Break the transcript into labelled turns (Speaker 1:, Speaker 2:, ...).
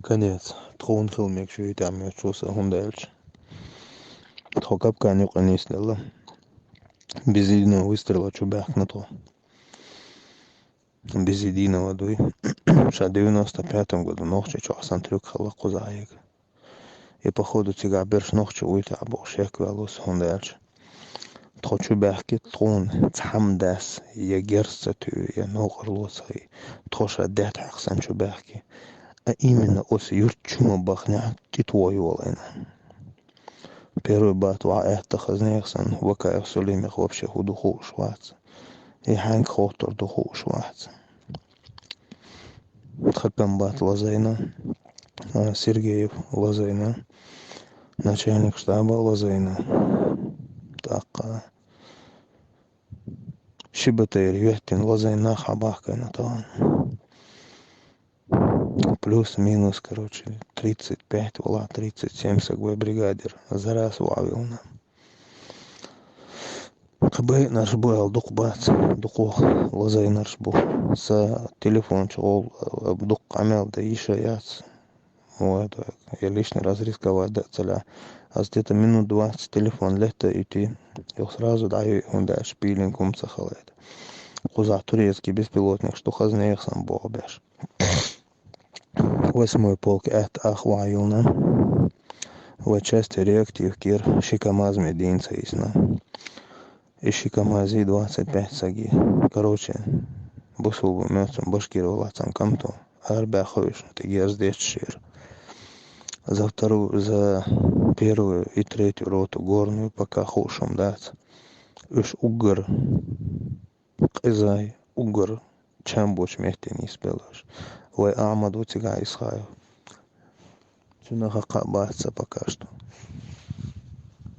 Speaker 1: наконец троун хилмек шуитам ячуса хундальч. Трокапкан юканислила. Без единого выстрела чубях на то. Без единого дуй. В 95 году ночью часан трюк хала кузаек. И походу тига берш ночью уйта бошек валус хундальч. Трочу бахки трон цамдас я герцату я ногрлосай. Троша дет ахсан чубахки. А именно ос юрчума бахня титвой волайна. Первый бат ва это хазнехсан вакая сулимих вообще худуху швац. И ханг хотор духу швац. Тхакам бат Лазайна, Сергеев Лазайна, начальник штаба Лазайна. Так, Шибатейр Ветин Лазайна хабахка на то. Плюс-минус, короче, 35, вала 37 сагвой бригадир. Зараз вавилна. Кабы наш был дукбац, дукох Лазай наш был. С телефон чел дук камел да еще яц. Вот, я лишний раз рисковать да целя. А где-то минут 20 телефон лето идти. Я сразу даю он да шпилинг умцахалет. Куза турецкий беспилотник, что хазнех сам бобеш. 8-й полк это ахваюлна. В части реактив кир шикамаз мединца 있나. И шикамази 25 саги. Короче, бусул мёцом башкировал ацан камто. Арбя хойш, ты ездишь шир. За первую и третью роту горную пока хошам дать. Уж угор, кызай, угор, чем больше вместе не спелешь. Вай Амаду тига исхаю. Чунаха кабаться пока что.